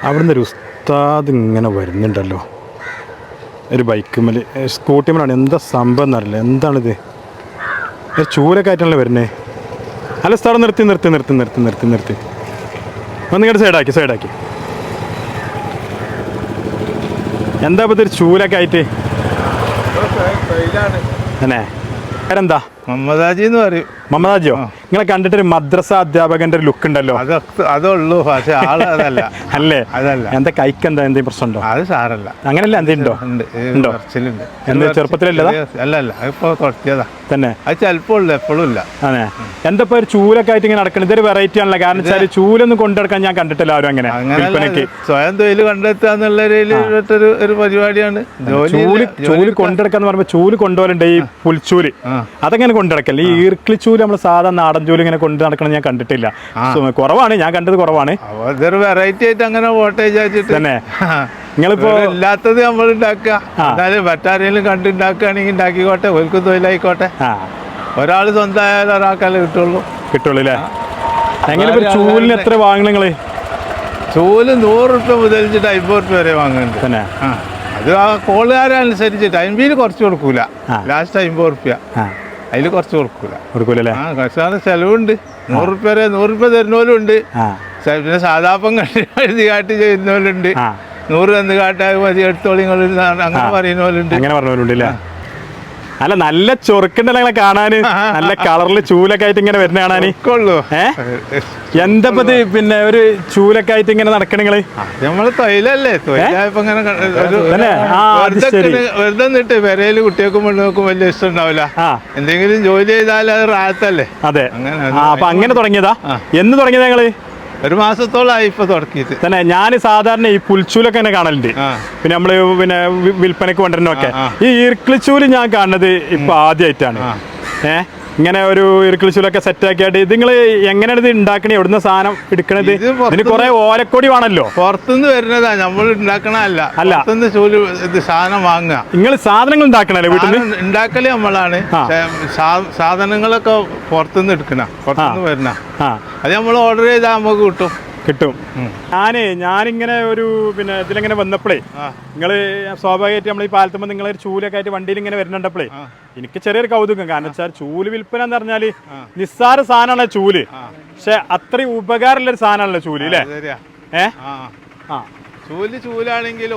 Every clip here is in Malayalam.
അവിടുന്ന് ഒരു ഉസ്താദ് ഇങ്ങനെ വരുന്നുണ്ടല്ലോ, ഒരു ബൈക്കുമ്മൽ സ്കൂട്ടിമ്മലാണ്. എന്താ സംഭവം എന്നറിയില്ല. എന്താണിത്? ഒരു ചൂലൊക്കെ ആയിട്ടാണല്ലോ വരുന്നത്. അല്ല ഉസ്താദ് നിർത്തി ഒന്നിങ്ങോട്ട് സൈഡാക്കി. എന്താ ഇപ്പം ഇതൊരു ചൂലൊക്കെ ആയിട്ട്? തന്നെ പേരെന്താ? മുഹമ്മദാജി എന്ന് പറയും. മുഹമ്മദാജിയോ? നിങ്ങളെ കണ്ടിട്ടൊരു മദ്രസ അധ്യാപകന്റെ ഒരു ലുക്ക് ഉണ്ടല്ലോ. അതുള്ളൂ, പക്ഷെ ആള് അതല്ല. അല്ലേ? അതല്ല. എന്താ കൈക്ക് എന്താ എന്തെങ്കിലും പ്രശ്നമുണ്ടോ? അത് സാരല്ല. അങ്ങനല്ല, എന്തുണ്ടോ? ഉണ്ടോ? എന്താ ചെറുപ്പത്തിലല്ലതാ? അല്ല, അതിപ്പോ തുടങ്ങിയതാ തന്നെ. അത് ചിലപ്പോ ഉള്ളു, എപ്പോഴും ഇല്ല. അതെ. എന്താ ഒരു ചൂലൊക്കെ ആയിട്ട് ഇങ്ങനെ നടക്കണം? ഇതൊരു വെറൈറ്റി ആണല്ലോ. കാരണം വെച്ചാൽ ചൂലൊന്നും കൊണ്ടെടുക്കാൻ ഞാൻ കണ്ടിട്ടില്ല ആരും. അങ്ങനെ സ്വയം തൊഴിൽ കണ്ടെത്താന്നുള്ള ഒരു പരിപാടിയാണ് ചൂല് കൊണ്ടെടുക്കാന്ന് പറയുമ്പോ. ചൂല് കൊണ്ടുപോലുണ്ട്, ഈ പുൽച്ചൂല്. അതെങ്ങനെ കൊണ്ടിടക്കല്ലേ? ഈ ഈർക്കിളി ചൂല് നമ്മൾ സാധാ നാടൻ ചൂല് ഇങ്ങനെ കൊണ്ട് നടക്കണം ഞാൻ കണ്ടിട്ടില്ല. കുറവാണ്, ഞാൻ കണ്ടത് കുറവാണ്. ഇതൊരു വെറൈറ്റി ആയിട്ട് അങ്ങനെ വോട്ടേജ് ആയിട്ട് തന്നെ. നിങ്ങളിപ്പോ ഇല്ലാത്തത് നമ്മൾ ഉണ്ടാക്കുക, എന്നാലും മറ്റാരെങ്കിലും കണ്ടുണ്ടാക്കുകയാണെങ്കിൽ ഉണ്ടാക്കിക്കോട്ടെ, ഓൽക്കും തൊഴിലായിക്കോട്ടെ. ഒരാൾ സ്വന്തമായാലും ഒരാൾക്കല്ലേ കിട്ടുള്ളൂ അല്ലേ? എങ്ങനെ ചൂലിന് എത്ര വാങ്ങണം നിങ്ങള്? ചൂല് 100 റുപ്യ മുതൽ 50 റുപ്യ വരെ വാങ്ങുന്നുണ്ട് തന്നെ. അത് ആ കോളുകാരനുസരിച്ചിട്ട് 50 കുറച്ച് കൊടുക്കൂല, ലാസ്റ്റ് 50 റുപ്യ. അതിൽ കുറച്ച് കൊടുക്കൂല. കുറച്ചാണ് ചെലവുണ്ട്. 100 റുപ്യ വരെ 100 റുപ്യ തരുന്നവരും ഉണ്ട്. പിന്നെ സാധാപ്പം എഴുതി കാട്ടി ചെയ്യുന്നവരുണ്ട്. 100 എന്ന് കാട്ടാൽ മതി, എടുത്തോളിങ്ങൾ അങ്ങനെ പറയുന്നവരുണ്ട്. അല്ല, നല്ല ചൊറുക്കുണ്ടല്ലോ നിങ്ങളെ കാണാന്. നല്ല കളറില് ചൂലൊക്കെ ആയിട്ട് ഇങ്ങനെ വരുന്ന കാണാന്. എന്താ പിന്നെ ഒരു ചൂലൊക്കെ ആയിട്ട് ഇങ്ങനെ നടക്കണ നിങ്ങള്? നമ്മള് തൊഴിലല്ലേ, തൊഴിലായപ്പോ ഇങ്ങനെ വെറുതെ നിട്ട് പെരയില് കുട്ടികൾക്കും പെണ്ണുങ്ങൾക്കും വലിയ ഇഷ്ടം ഉണ്ടാവില്ല. എന്തെങ്കിലും ജോലി ചെയ്താൽ അത് റാഹത്തല്ലേ. അതെ. അപ്പൊ അങ്ങനെ തുടങ്ങിയതാ? എന്ന് തുടങ്ങിയതാ നിങ്ങള്? 1 മാസത്തോളമായി ഇപ്പൊ തുടങ്ങിയിട്ട് തന്നെ. ഞാൻ സാധാരണ ഈ പുൽച്ചൂലൊക്കെ തന്നെ കാണലുണ്ട്, പിന്നെ നമ്മള് വിൽപ്പനക്ക് കൊണ്ടുവരുന്നൊക്കെ. ഈ ഈർക്കിളിച്ചൂല് ഞാൻ കാണുന്നത് ഇപ്പൊ ആദ്യമായിട്ടാണ്. ഇങ്ങനെ ഒരു ഈർക്കിളിച്ചൂലൊക്കെ സെറ്റ് ആക്കിയായിട്ട് ഇത് നിങ്ങൾ എങ്ങനെയാണ് ഇത് ഉണ്ടാക്കണേ? എവിടുന്ന സാധനം എടുക്കണത്? ഇതിന് കുറെ ഓലക്കൊടി വേണല്ലോ. പുറത്തുനിന്ന് വരുന്നതാ, നമ്മൾ ഉണ്ടാക്കണല്ല. സാധനം വാങ്ങുക. നിങ്ങൾ സാധനങ്ങൾ ഉണ്ടാക്കണല്ലേ വീട്ടിൽ? ഉണ്ടാക്കല് നമ്മളാണ്. സാധനങ്ങളൊക്കെ പുറത്തുനിന്ന് എടുക്കണ, പുറത്തുനിന്ന് വരുന്ന. അത് നമ്മൾ ഓർഡർ ചെയ്താൽ നമുക്ക് കിട്ടും. ഞാനിങ്ങനെ ഒരു ഇതിലെങ്ങനെ വന്നപ്പോഴേ, നിങ്ങള് സ്വാഭാവികമായിട്ട് നമ്മൾ ഈ പാലത്തുമ്പോൾ നിങ്ങളൊരു ചൂലൊക്കെ ആയിട്ട് വണ്ടിയിൽ ഇങ്ങനെ വരുന്നുണ്ടപ്പോഴേ എനിക്ക് ചെറിയൊരു കൗതുകം. കാരണം വെച്ചാൽ ചൂല് വിൽപ്പന എന്ന് പറഞ്ഞാല് നിസ്സാര സാധനമാണ് ചൂല്, പക്ഷെ അത്രയും ഉപകാരമുള്ളൊരു സാധനമാണല്ലോ ചൂല് അല്ലേ? ചൂലാണെങ്കിൽ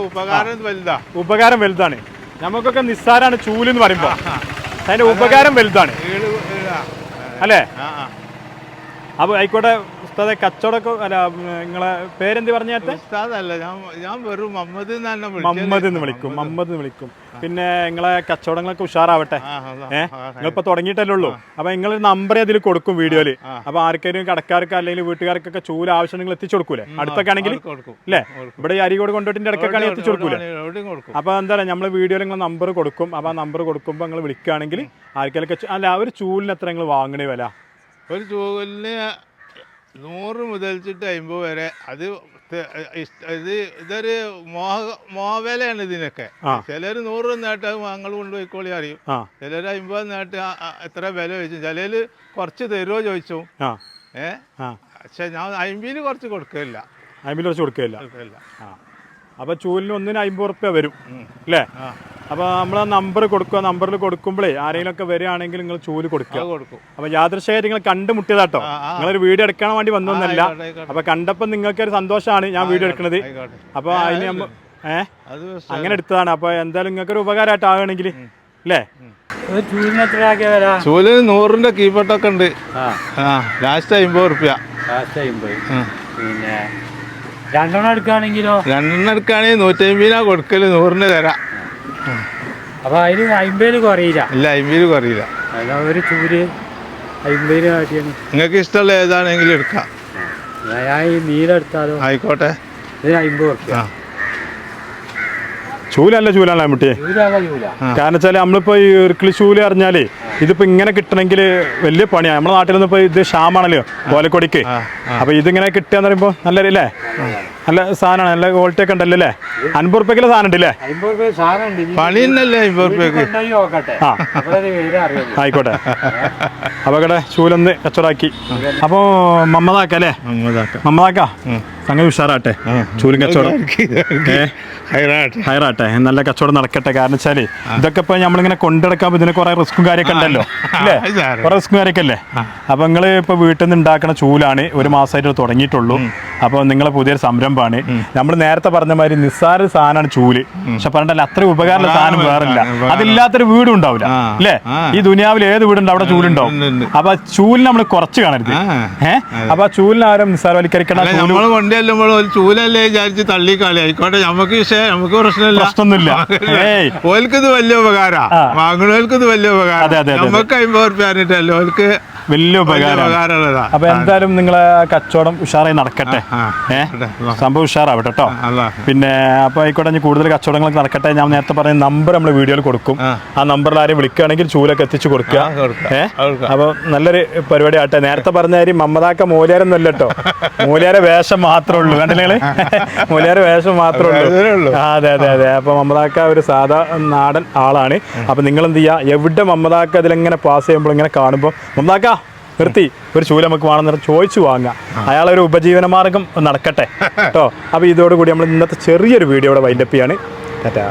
ഉപകാരം വലുതാണ്. നമുക്കൊക്കെ നിസ്സാരാണ് ചൂല് എന്ന് പറയുമ്പോ, അതിന്റെ ഉപകാരം വലുതാണ് അല്ലേ? അപ്പൊ ആയിക്കോട്ടെ ഉസ്താദെ, കച്ചവടമൊക്കെ അല്ല, നിങ്ങളെ പേരെന്ത് പറഞ്ഞാൽ? ഉസ്താദല്ല, ഞാൻ വെറും മുഹമ്മദ് എന്ന് വിളിക്കും. പിന്നെ നിങ്ങളെ കച്ചവടങ്ങളൊക്കെ ഉഷാറാവട്ടെ. നിങ്ങളിപ്പോ തുടങ്ങിയിട്ടല്ലേ ഉള്ളൂ. അപ്പൊ നിങ്ങൾ നമ്പർ അതിൽ കൊടുക്കും വീഡിയോയില്. അപ്പൊ ആർക്കെങ്കിലും കടക്കാർക്ക് അല്ലെങ്കിൽ വീട്ടുകാർക്കൊക്കെ ചൂല് ആവശ്യം നിങ്ങൾ എത്തിച്ചു കൊടുക്കൂലേ? അടുത്തൊക്കെ ആണെങ്കിൽ അല്ലേ? ഇവിടെ ഈ അരികോട് കൊണ്ടോട്ടിന്റെ ഇടയ്ക്കൊക്കെ എത്തിച്ചു കൊടുക്കൂലേ? അപ്പൊ എന്താ പറയുക, നമ്മള് വീഡിയോയിൽ നിങ്ങൾ നമ്പർ കൊടുക്കും. അപ്പൊ ആ നമ്പർ കൊടുക്കുമ്പോൾ നിങ്ങൾ വിളിക്കുകയാണെങ്കിൽ ആർക്കെങ്കിലും അല്ല, ഒരു ചൂലിന് എത്ര നിങ്ങൾ വാങ്ങണേ വില? ഒരു ചൂലിന് 100 മുതൽ 50 വരെ. അത് ഇതൊരു മോഹവിലയാണ് ഇതിനൊക്കെ. ചിലര് 100 നേട്ട് ഞങ്ങൾ കൊണ്ടുപോയിക്കോളി അറിയും, ചിലര് 50 നേട്ട് എത്ര വില ചോദിച്ചു, ചിലര് കുറച്ച് തരുമോ ചോദിച്ചു. പക്ഷെ ഞാൻ 50 കുറച്ച് കൊടുക്കില്ല. അപ്പൊ ചൂലിന് ഒന്നിന് 50 റുപ്യ വരും അല്ലേ? അപ്പൊ നമ്മളാ നമ്പർ കൊടുക്കുക. നമ്പറിൽ കൊടുക്കുമ്പോഴേ ആരെങ്കിലും ഒക്കെ വരികയാണെങ്കിൽ നിങ്ങൾ ചൂല് കൊടുക്കും. അപ്പൊ യാദൃശ്ചികമായിട്ട് നിങ്ങൾ കണ്ടുമുട്ടിയതാട്ടോ. നിങ്ങളൊരു വീഡിയോ എടുക്കാൻ വേണ്ടി വന്നൊന്നല്ല. അപ്പൊ കണ്ടപ്പോ നിങ്ങൾക്ക് ഒരു സന്തോഷമാണ് ഞാൻ വീഡിയോ എടുക്കുന്നത്. അപ്പൊ അതിന് അങ്ങനെ എടുത്തതാണ്. അപ്പൊ എന്തായാലും നിങ്ങൾക്കൊരു ഉപകാരമായിട്ടാകണമെങ്കിൽ അല്ലേ? ചൂല് 100ന്റെ കീപ്പട്ടൊക്കെ ഉണ്ട്. ലാസ്റ്റ് 50 റുപ്യ. പിന്നെ 2 എടുക്കുകയാണെങ്കിലോ? 2 എടുക്കുകയാണെങ്കിൽ 150 കൊടുക്കല്, 100ന് തരാം. അപ്പൊ അതിന് 50 കുറയില്ല? ഇല്ല, 50 കുറയില്ല. ഒരു ചൂല് 50 കാട്ടിയാണ്. നിങ്ങൾക്ക് ഇഷ്ടമുള്ള ഏതാണെങ്കിലും എടുക്കാം. ഞാൻ ഈ നീല എടുത്താലോ? ആയിക്കോട്ടെ. ഇതിന് 50 റുപ്യ. ചൂലാണല്ലോ മുട്ടിയെ. കാരണം വെച്ചാൽ നമ്മളിപ്പോ ഈ ഈർക്കിളി ചൂല് അറിഞ്ഞാലേ ഇതിപ്പോ ഇങ്ങനെ കിട്ടണമെങ്കിൽ വലിയ പണിയാണ്. നമ്മുടെ നാട്ടിലൊന്നും ഇപ്പൊ ഇത് ക്ഷാമാണല്ലോ ഓലക്കൊടിക്ക്. അപ്പൊ ഇതിങ്ങനെ കിട്ടുക പറയുമ്പോ നല്ലൊരു നല്ല സാധനമാണ്, നല്ല ക്വാളിറ്റി ഒക്കെ ഉണ്ടല്ലോ അല്ലേ? 50 റുപ്യക്കുള്ള സാധനം ഉണ്ടല്ലേ? 50 രൂപ സാധനം ഉണ്ട്. പണി തന്നെയല്ലേ 50 റുപ്യക്ക്? നോക്കട്ടെ, അപ്പോഴത് വില അറിയുള്ളൂ. ആയിക്കോട്ടെ. അപ്പൊ ഇവിടെ ചൂലൊന്ന് കച്ചവടാക്കി. അപ്പൊ മമ്മദാക്ക അല്ലേ? മമ്മദാക്ക സംഗതി ഉഷാറാട്ടെ, ചൂലും കച്ചവടം ഹൈറാട്ടെ, നല്ല കച്ചവടം നടക്കട്ടെ. കാരണം വെച്ചാല് ഇതൊക്കെ ഇപ്പൊ നമ്മളിങ്ങനെ കൊണ്ടെടുക്കാൻ ഇതിന് കുറെ റിസ്കും കാര്യമൊക്കെ ഉണ്ടല്ലോ അല്ലേ? കുറെ റിസ്കും കാര്യമൊക്കെ അല്ലേ? അപ്പൊ നിങ്ങള് ഇപ്പൊ വീട്ടിൽ നിന്ന് ഉണ്ടാക്കുന്ന ചൂലാണ്, ഒരു മാസമായിട്ട് തുടങ്ങിയിട്ടുള്ളൂ. അപ്പൊ നിങ്ങളെ പുതിയൊരു സംരംഭമാണ്. നമ്മൾ നേരത്തെ പറഞ്ഞ മാതിരി നിസ്സാര സാധനമാണ് ചൂല്. പക്ഷെ പറഞ്ഞിട്ടല്ല അത്ര ഉപകാരമുള്ള സാധനം വേറില്ല. അതില്ലാത്തൊരു വീടും ഉണ്ടാവില്ല അല്ലേ? ഈ ദുനിയാവിൽ ഏത് വീടുണ്ട് അവിടെ ചൂലുണ്ടാവും. അപ്പൊ ചൂലിന് നമ്മൾ കുറച്ച് കാണരുത്. അപ്പൊ ആ ചൂലിന് ആരും നിസ്സാരവൽക്കരിക്കണം. ചൂലല്ലേ വിചാരിച്ച് തള്ളിക്കളി ആയിക്കോട്ടെ, നമുക്ക് നമുക്ക് പ്രശ്നമൊന്നുമില്ല. ഓൽക്കിത് വലിയ ഉപകാരം, വാങ്ങണോൽക്കിത് വലിയ ഉപകാരം. നമുക്ക് 50 റുപ്യ പറഞ്ഞിട്ടല്ലോ ഓൽക്ക് വലിയ ഉപകാരമുള്ളതാ. അപ്പൊ എന്തായാലും നിങ്ങളെ കച്ചവടം ഉഷാറായി നടക്കട്ടെ. സംഭവം ഉഷാറാവട്ടെ കേട്ടോ. പിന്നെ അപ്പൊ ആയിക്കോട്ടെ, കൂടുതൽ കച്ചവടങ്ങളൊക്കെ നടക്കട്ടെ. ഞാൻ നേരത്തെ പറഞ്ഞ നമ്പർ നമ്മൾ വീഡിയോയിൽ കൊടുക്കും. ആ നമ്പറിൽ ആരെയും വിളിക്കുകയാണെങ്കിൽ ചൂലൊക്കെ എത്തിച്ചു കൊടുക്കുക. അപ്പൊ നല്ലൊരു പരിപാടി ആട്ടെ. നേരത്തെ പറഞ്ഞ കാര്യം മമ്മദാക്ക മൂല്യാരൊന്നും അല്ല കേട്ടോ, മൂല്യാരെ വേഷം മാത്രമേ ഉള്ളൂ. കണ്ടില്ലേ? മൂല്യാരെ വേഷം മാത്രമേ ഉള്ളൂ. അതെ അതെ അതെ. അപ്പൊ മമ്മദാക്ക ഒരു സാധാ നാടൻ ആളാണ്. അപ്പൊ നിങ്ങൾ എന്ത് ചെയ്യുക, എവിടെ മമ്മദാക്ക അതിലെങ്ങനെ പാസ് ചെയ്യുമ്പോൾ ഇങ്ങനെ കാണുമ്പോൾ മമ്മദാക്ക നിർത്തി ഒരു ചൂല നമുക്ക് വേണമെന്ന് ചോദിച്ചു വാങ്ങുക. അയാളൊരു ഉപജീവന മാർഗം നടക്കട്ടെ കേട്ടോ. അപ്പോൾ ഇതോടുകൂടി നമ്മൾ ഇന്നത്തെ ചെറിയൊരു വീഡിയോ ഇവിടെ വൈൻഡപ്പ് ചെയ്യാണ്. ടാറ്റാ.